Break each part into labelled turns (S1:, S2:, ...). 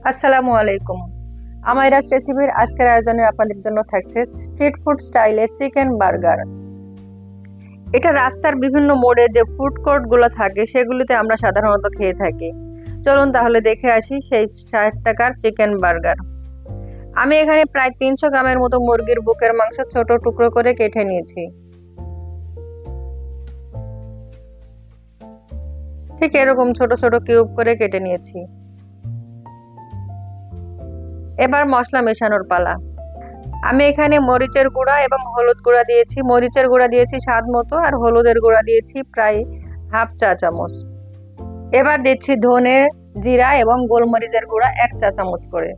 S1: আসসালামু আলাইকুম। আমাইরাস রেসিপির আজকের আয়োজনে আপনাদের জন্য থাকছে স্ট্রিট ফুড স্টাইলের চিকেন বার্গার। এটা রাস্তার বিভিন্ন মোড়ে যে ফুড কোর্ট গুলো থাকে সেগুলিতে আমরা সাধারণত খেয়ে থাকি। চলুন তাহলে দেখে আসি সেই 60 টাকার চিকেন বার্গার। আমি এখানে প্রায় 300 গ্রামের মতো মুরগির বুকের মাংস ছোট টুকরো করে কেটে নিয়েছি। ঠিক এরকম ছোট ছোট কিউব করে কেটে নিয়েছি। এবার মশলা মেশানোর পালা। আমি এখানে মরিচের গুঁড়া এবং হলুদ গুঁড়া দিয়েছি। মরিচের গুঁড়া দিয়েছি স্বাদ মতো, আর হলুদের গুঁড়া দিয়েছি প্রায় হাফ চা চামচ। এবার দিচ্ছি ধনে, জিরা এবং গোলমরিচের গুঁড়া 1 চা চামচ করে।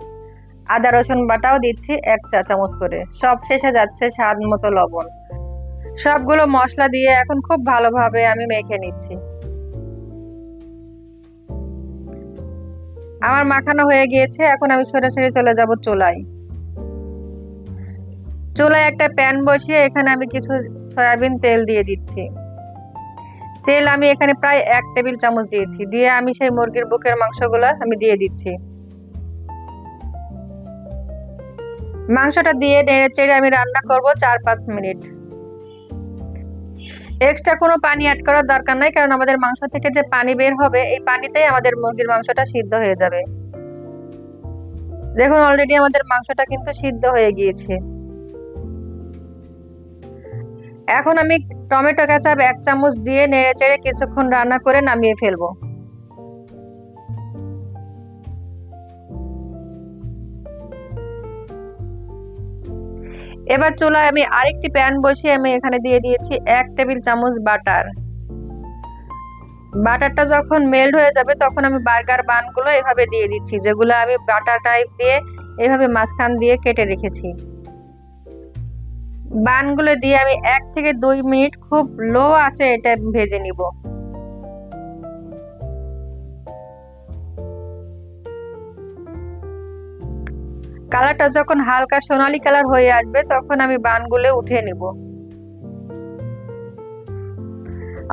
S1: আদা রসুন বাটাও দিচ্ছি 1 চা চামচ করে। সব শেষে যাচ্ছে স্বাদ মতো লবণ। সবগুলো মশলা দিয়ে এখন খুব ভালোভাবে আমি মেখে নিচ্ছি। আমার মাখানো হয়ে গিয়েছে। এখন আমি সরাসরি চলে যাব চুলায়। চুলায় একটা প্যান বসিয়ে এখানে আমি কিছু সয়াবিন তেল দিয়ে দিচ্ছি। তেল আমি এখানে প্রায় 1 টেবিল চামচ দিয়েছি। দিয়ে আমি সেই মুরগির বুকের মাংসগুলো আমি দিয়ে দিচ্ছি। মাংসটা দিয়ে নেড়ে চেড়ে আমি রান্না করব 4-5 মিনিট। এক্সট্রা কোনো পানি অ্যাড করার দরকার নাই, কারণ আমাদের মাংস থেকে যে পানি বের হবে এই পানিতেই আমাদের মুরগির মাংসটা সিদ্ধ হয়ে যাবে। দেখুন অলরেডি আমাদের মাংসটা কিন্তু সিদ্ধ হয়ে গিয়েছে। এখন আমি টমেটো কেচাপ 1 চামচ দিয়ে নেড়ে চেড়ে কিছুক্ষণ রান্না করে নামিয়ে ফেলবো। এবার চুলায় আমি আরেকটি প্যান বসিয়ে আমি এখানে দিয়ে দিয়েছি 1 টেবিল চামচ বাটার। বাটারটা যখন মেল্ট হয়ে যাবে তখন আমি বার্গার বানগুলো এভাবে দিয়ে দিচ্ছি, যেগুলো আমি বাটার টাইপ দিয়ে এভাবে মাঝখান দিয়ে কেটে রেখেছি। বানগুলো দিয়ে আমি 1 থেকে 2 মিনিট খুব লো আঁচে এটা ভেজে নিব। কালারটা যখন হালকা সোনালী কালার হয়ে আসবে তখন আমি বানগুলো উঠিয়ে নিব।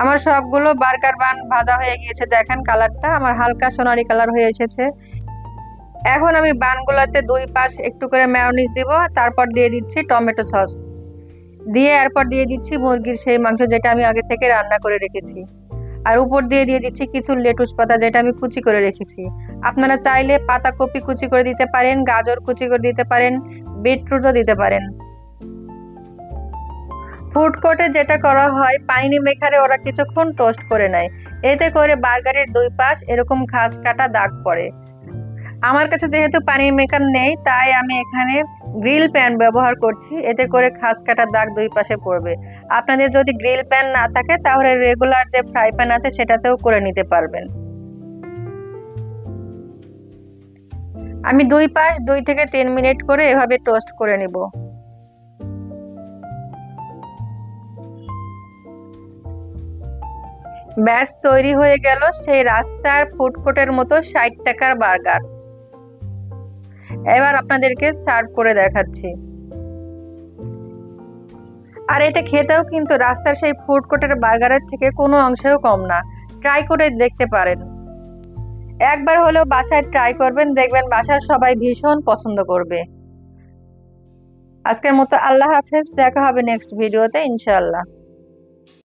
S1: আমার সবগুলো বার্গার বান ভাজা হয়ে গিয়েছে। দেখেন কালারটা আমার হালকা সোনালী কালার হয়ে এসেছে। এখন আমি বানগুলোতে 2 পাশ একটু করে মেয়োনিজ দিব, তারপর দিয়ে দিচ্ছি টমেটো সস, দিয়ে এরপর দিয়ে দিচ্ছি মুরগির সেই মাংস যেটা আমি আগে থেকে রান্না করে রেখেছি, আর উপর দিয়ে দিচ্ছি কিছু লেটুস পাতা যেটা আমি কুচি করে রেখেছি। আপনারা চাইলে পাতাকপি কুচি করে দিতে পারেন, গাজর কুচি করে দিতে পারেন, বিটরুটও দিতে পারেন। ফুড কোর্টে যেটা করা হয় পানি মেখারে ওরা কিছুক্ষণ টোস্ট করে নেয়, এতে করে বার্গারের 2 পাশ এরকম ঘাস কাটা দাগ পড়ে। আমার কাছে যেহেতু পানির মেকার নেই তাই আমি এখানে গ্রিল প্যান ব্যবহার করছি, এতে করে খাস কাটা দাগ 2 পাশে পড়বে। আপনাদের যদি গ্রিল প্যান না থাকে তাহলে রেগুলার যে ফ্রাই প্যান আছে সেটাতেও করে নিতে পারবেন। আমি 2 পাশ 2 থেকে 3 মিনিট করে এভাবে টোস্ট করে নিব। ব্যাস তৈরি হয়ে গেল সেই রাস্তার ফুড কোর্টের মতো 60 টাকার বার্গার। এবার আপনাদেরকে সার্ভ করে দেখাচ্ছি। আর এটা খেতেও কিন্তু রাস্তার সেই ফুড কোর্টের বার্গারের থেকে কোনো অংশেও কম না। ট্রাই করে দেখতে পারেন। একবার হলেও বাসায় ট্রাই করবেন, দেখবেন বাসার সবাই ভীষণ পছন্দ করবে। আজকের মতো আল্লাহ হাফেজ, দেখা হবে নেক্সট ভিডিওতে ইনশাআল্লাহ।